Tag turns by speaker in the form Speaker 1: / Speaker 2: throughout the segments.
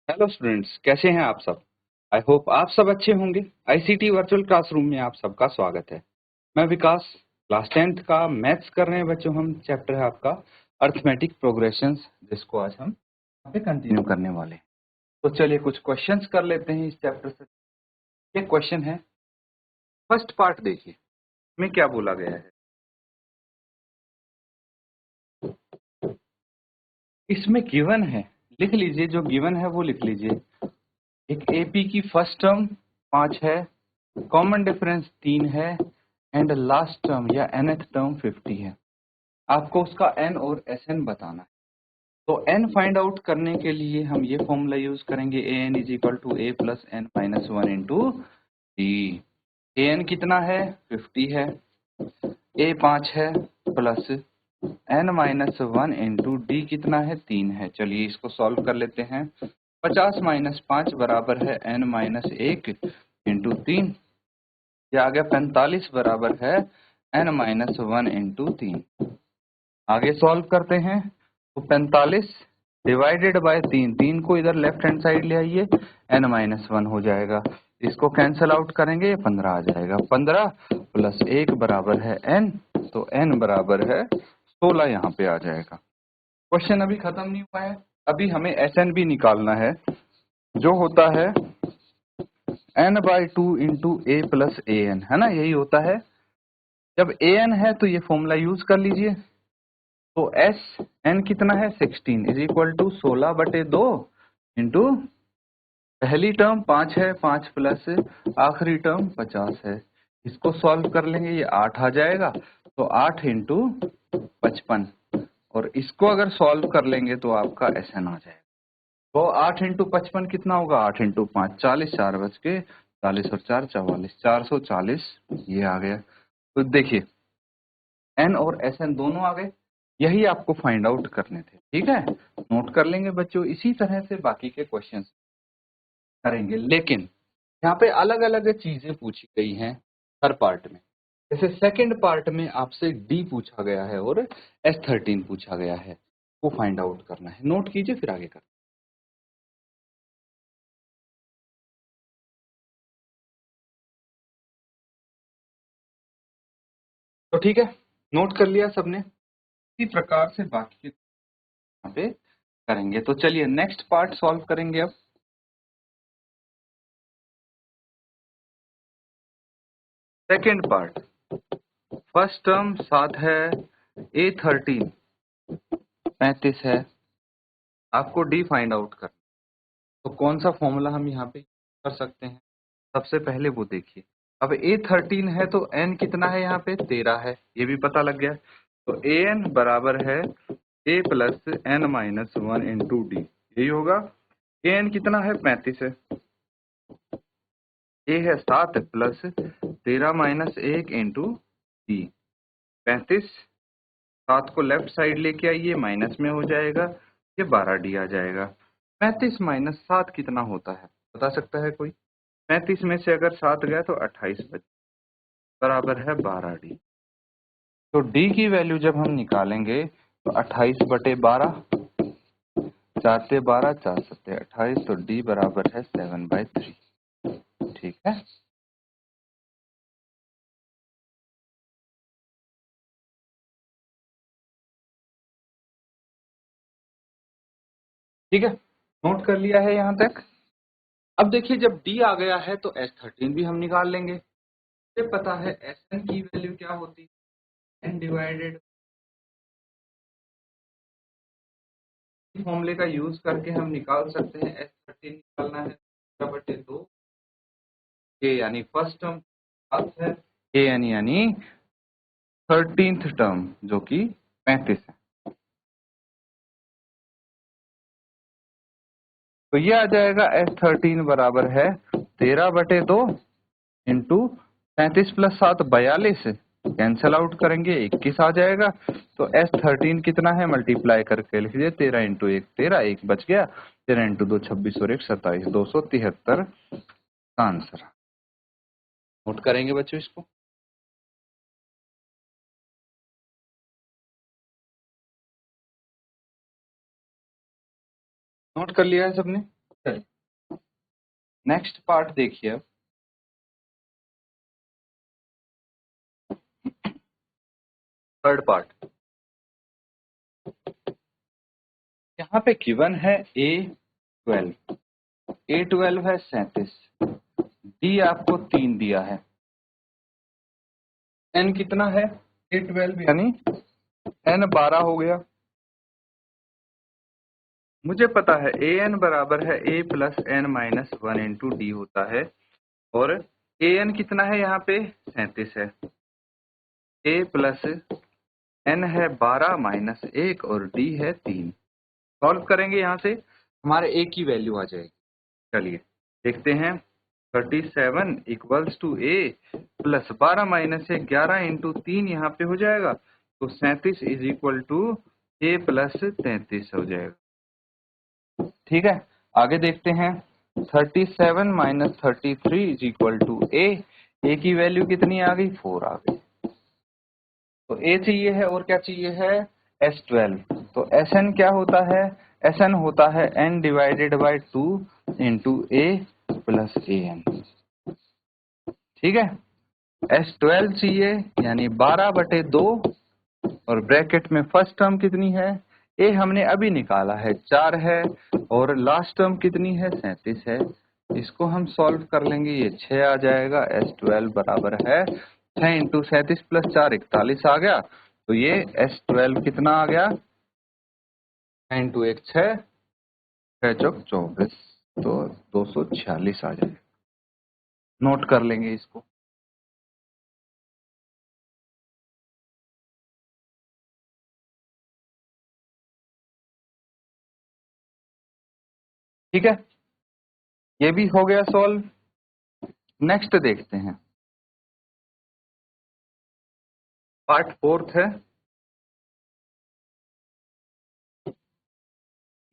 Speaker 1: Hello students, कैसे हैं आप सब। आई होप आप सब अच्छे होंगे। आईसीटी वर्चुअल क्लासरूम में आप सबका स्वागत है। मैं विकास, क्लास 10th का मैथ्स कर रहे हैं बच्चों। हम चैप्टर है आपका अर्थमेटिक प्रोग्रेशंस, जिसको आज हम यहाँ पे कंटिन्यू करने वाले हैं। तो चलिए कुछ क्वेश्चंस कर लेते हैं इस चैप्टर से। ये क्वेश्चन है, फर्स्ट पार्ट देखिए में क्या बोला गया है। इसमें गिवन है, लिख लीजिए, जो गिवन है वो लिख लीजिए। एक एपी की फर्स्ट टर्म 5 है, कॉमन डिफरेंस 3 है एंड लास्ट टर्म या nth टर्म 50 है। आपको उसका n और sn बताना है। तो n फाइंड आउट करने के लिए हम ये फॉर्मूला यूज करेंगे, an is equal to a plus n minus 1 into d. an कितना है, 50 है, a 5 है plus n minus 1 into d कितना है, 3 है। चलिए इसको सॉल्व कर लेते हैं। 50 माइनस 5 बराबर है n माइनस 1 इंटू 3। ये आ गया 45 बराबर है n माइनस 1 इंटू 3। आगे सॉल्व करते हैं तो 45 डिवाइडेड बाय 3, 3 को इधर लेफ्ट हैंड साइड ले आइए, n माइनस 1 हो जाएगा। इसको कैंसिल आउट करेंगे, ये 15 आ जाएगा। 15 प्लस 1 बराबर है n, तो n बराबर है 16 यहाँ पे आ जाएगा। क्वेश्चन अभी खत्म नहीं हुआ है, अभी हमें SN भी निकालना है, जो होता है n/2 into A plus A N, है ना, यही होता है। जब ए एन है तो ये फॉर्मूला यूज कर लीजिए। तो एस एन कितना है, 16 इज इक्वल टू 16/2 इंटू पहली टर्म 5 है, 5 प्लस आखिरी टर्म 50 है। इसको सॉल्व कर लेंगे, ये 8 आ जाएगा। तो 8 इंटू 55, और इसको अगर सॉल्व कर लेंगे तो आपका एस एन आ जाएगा। तो 8 इंटू 55 कितना होगा, 8 इंटू 5 40, 4 बज के 40 और 4 44, 440 ये आ गया। तो देखिए एन और एस एन दोनों आ गए, यही आपको फाइंड आउट करने थे। ठीक है, नोट कर लेंगे बच्चों। इसी तरह से बाकी के क्वेश्चन करेंगे, लेकिन यहाँ पे अलग अलग चीजें पूछी गई हैं हर पार्ट में। जैसे सेकंड पार्ट में आपसे डी पूछा गया है और S13 पूछा गया है, वो फाइंड आउट करना है। नोट कीजिए, फिर आगे कर। तो ठीक है, नोट कर लिया सबने। इसी प्रकार से बाकी के यहाँ पे करेंगे। तो चलिए नेक्स्ट पार्ट सॉल्व करेंगे अब। सेकंड पार्ट, फर्स्ट टर्म 7 है, A13 35 है, आपको डी फाइंड आउट करना। तो कौन सा फॉर्मूला हम यहाँ पे कर सकते हैं, सबसे पहले वो देखिए। अब A13 है तो n कितना है, यहाँ पे 13 है, ये भी पता लग गया। तो an बराबर है a plus n minus 1 into D, यही होगा। an कितना है, 35 है, a है 7 प्लस 13 माइनस 1 इंटू डी। 35, 7 को लेफ्ट साइड लेके आइए, माइनस में हो जाएगा, ये 12 डी आ जाएगा। 35 माइनस 7 कितना होता है, बता सकता है कोई। 35 में से अगर 7 गया तो 28 बराबर है 12 डी। तो डी की वैल्यू जब हम निकालेंगे तो 28/12, 4 से 12, 4 से 28, तो डी बराबर है 7/3। ठीक है, ठीक है, नोट कर लिया है यहाँ तक। अब देखिए, जब डी आ गया है तो S13 भी हम निकाल लेंगे। ये पता है Sn की वैल्यू क्या होती है, n डिवाइडेड, फॉर्मूले का यूज करके हम निकाल सकते हैं। S13 निकालना है 2 के, यानी फर्स्ट टर्म है, के एन यानी 13th टर्म जो कि 35 है। तो ये आ जाएगा S13 बराबर है 13/2 इंटू 35 प्लस 7 42, कैंसल आउट करेंगे 21 आ जाएगा। तो S13 कितना है, मल्टीप्लाई करके लिख दिए, 13 इंटू 1 13, 1 बच गया, 13 इंटू 2 26 और 1 27, 273 का आंसर। नोट करेंगे बच्चों इसको। नोट कर लिया है सबने। नेक्स्ट पार्ट देखिए अब। थर्ड पार्ट, यहाँ पे गिवन है A12, A12 है 37, D आपको 3 दिया है, N कितना है A12 यानी N 12 हो गया। मुझे पता है AN बराबर है A plus N minus 1 into D होता है, और AN कितना है यहाँ पे 37 है, A प्लस N है 12 माइनस 1 और D है 3। सॉल्व करेंगे यहाँ से हमारे A की वैल्यू आ जाएगी। चलिए देखते हैं, 37 equals to A plus 12 minus 1 11 into 3 यहाँ पे हो जाएगा, तो 37 is equal to A plus 33 हो जाएगा। ठीक है, आगे देखते हैं, 37 minus 33 is equal to A की वैल्यू कितनी आ गई 4 आ गई, तो A चाहिए है और क्या चाहिए है S12, तो Sn क्या होता है, Sn होता है n divided by 2 into A plus AN। ठीक है, S12 चाहिए यानी 12/2, और ब्रैकेट में फर्स्ट टर्म कितनी है A हमने अभी निकाला है 4 है, और लास्ट टर्म कितनी है 37 है। इसको हम सॉल्व कर लेंगे, ये 6 आ जाएगा। S12 बराबर है 6 इंटू 37 प्लस 4 41 आ गया, तो ये S12 कितना आ गया 6 इंटू 1 6, 6 चौक 24, तो 246 आ जाएगा। नोट कर लेंगे इसको। ठीक है, ये भी हो गया सॉल्व। नेक्स्ट देखते हैं, पार्ट फोर्थ है।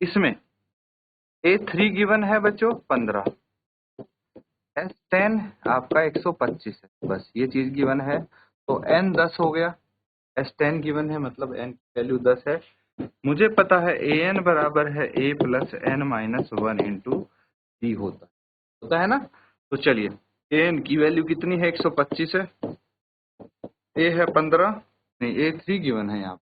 Speaker 1: इसमें A3 गिवन है बच्चों 15, S10 आपका 125 है, बस ये चीज गिवन है, तो N 10 हो गया। S10 गिवन है मतलब N की वैल्यू 10 है। मुझे पता है AN बराबर है A plus N minus 1 into D होता है ना। तो चलिए AN की वैल्यू कितनी है 125 है, A है 15, नहीं A3 गिवन है यहाँ,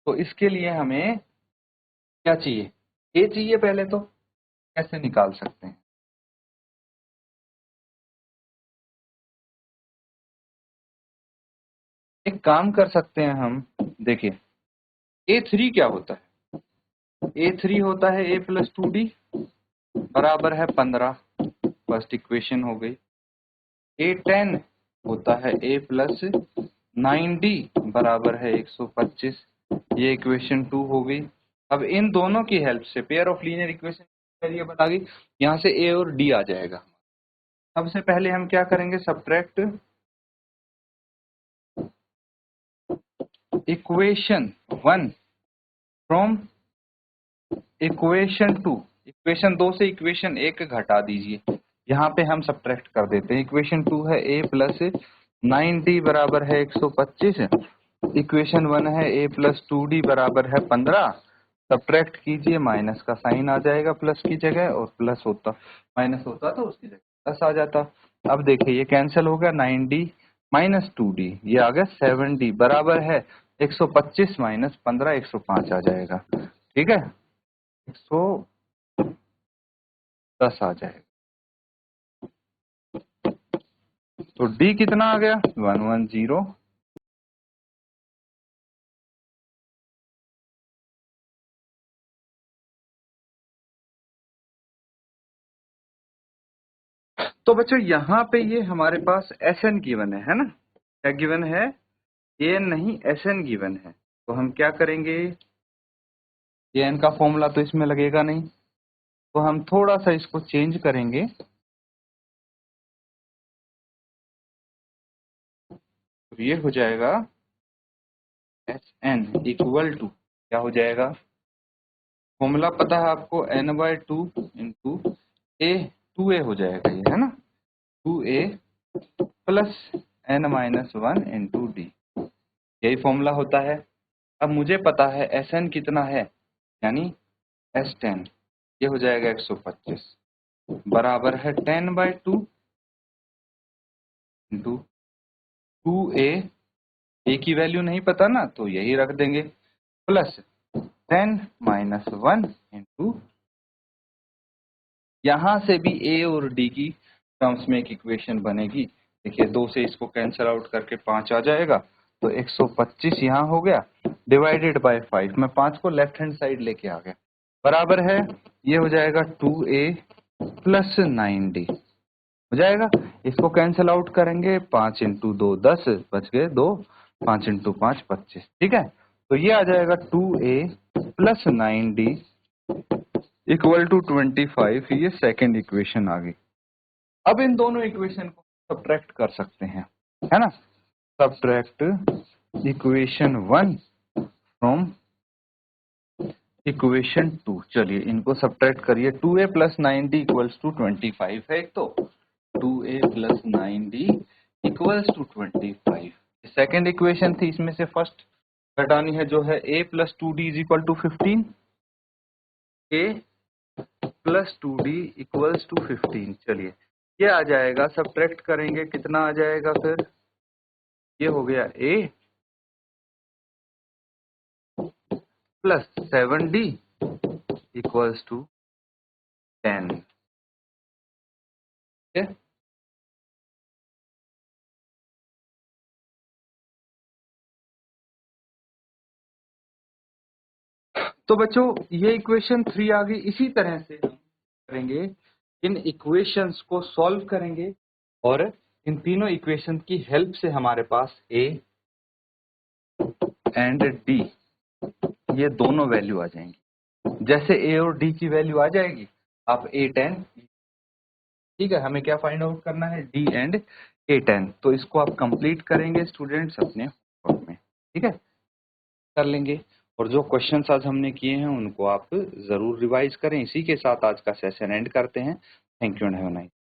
Speaker 1: तो इसके लिए हमें क्या चाहिए, A चाहिए पहले, तो कैसे निकाल सकते हैं, एक काम कर सकते हैं हम, देखिए A3 क्या होता है, A3 होता है A प्लस 2D बराबर है 15, फर्स्ट इक्वेशन हो गई। A10 होता है A प्लस 9D बराबर है 125, ये इक्वेशन 2 हो गई। अब इन दोनों की हेल्प से pair of linear equation variable आ गई, यहाँ से A और D आ जाएगा। सबसे पहले हम क्या करेंगे, subtract equation 1 from equation 2, equation 2 से इक्वेशन 1 घटा दीजिए, यहाँ पे हम सब्ट्रैक्ट कर देते हैं। इक्वेशन 2 है A प्लस 9D बराबर है 125, इक्वेशन 1 है A प्लस 2D बराबर है 15, सब्ट्रैक्ट कीजिए, माइनस का साइन आ जाएगा प्लस की जगह, और प्लस होता माइनस होता तो उसकी जगह प्लस आ जाता। अब देखिए ये कैंसिल हो गया, 9D माइनस 2D, ये आ गया 7D बराबर है 125 माइनस 15 105 आ जाएगा। ठीक है, 110 आ जाएगा। तो D कितना आ गया 110। तो बच्चों यहाँ पे ये हमारे पास SN गिवन है ना, क्या गिवन है, AN नहीं SN गिवन है। तो हम क्या करेंगे, AN का फॉर्मूला तो इसमें लगेगा नहीं, तो हम थोड़ा सा इसको चेंज करेंगे, तो ये हो जाएगा SN इक्वल टू, क्या हो जाएगा, फॉर्मूला पता है आपको, N/2 इंटू A, 2A हो जाएगा ये, है ना, 2A plus N minus 1 into D, यही फॉर्मूला होता है। अब मुझे पता है SN कितना है, यानी S10 ये हो जाएगा 125 बराबर है 10/2 इंटू 2a, a की वैल्यू नहीं पता ना तो यही रख देंगे, प्लस 10 - 1 इंटू, यहां से भी a और d की टर्म्स में एक इक्वेशन बनेगी। देखिए 2 से इसको कैंसिल आउट करके 5 आ जाएगा, तो 125 यहाँ हो गया डिवाइडेड बाय 5, मैं 5 को लेफ्ट हैंड साइड लेके आ गया, बराबर है ये हो जाएगा 2a प्लस 9d हो जाएगा। इसको कैंसिल आउट करेंगे, 5 × 2 10 बच गए 2, 5 × 5 25, ठीक है। तो ये आ जाएगा 2a plus 9d equal to 25, ये सेकेंड इक्वेशन आ गई। अब इन दोनों इक्वेशन को सब्ट्रैक्ट कर सकते हैं, है ना। सब्ट्रैक्ट इक्वेशन 1 फ्रॉम इक्वेशन 2, चलिए इनको सब्ट्रैक्ट करिए। 2a plus 9d equals to 25 है एक, तो 2a plus 9d equals to 25। Second equation थी, इसमें से फर्स्ट घटानी है जो है a plus 2d is equal to 15, a plus 2d equals to 15। चलिए ये आ जाएगा, सब्ट्रैक्ट करेंगे कितना आ जाएगा, फिर ये हो गया a plus 7d equals to 10, ठीक है। तो बच्चों ये इक्वेशन 3 आ गई। इसी तरह से हम करेंगे, इन इक्वेशंस को सॉल्व करेंगे और इन तीनों इक्वेशन की हेल्प से हमारे पास a एंड d ये दोनों वैल्यू आ जाएंगी। जैसे a और d की वैल्यू आ जाएगी, आप a10, ठीक है, हमें क्या फाइंड आउट करना है, d एंड a10। तो इसको आप कंप्लीट करेंगे स्टूडेंट्स अपने होमवर्क में, ठीक है, कर लेंगे। और जो क्वेश्चंस आज हमने किए हैं उनको आप जरूर रिवाइज करें। इसी के साथ आज का सेशन एंड करते हैं। Thank you and have a nice.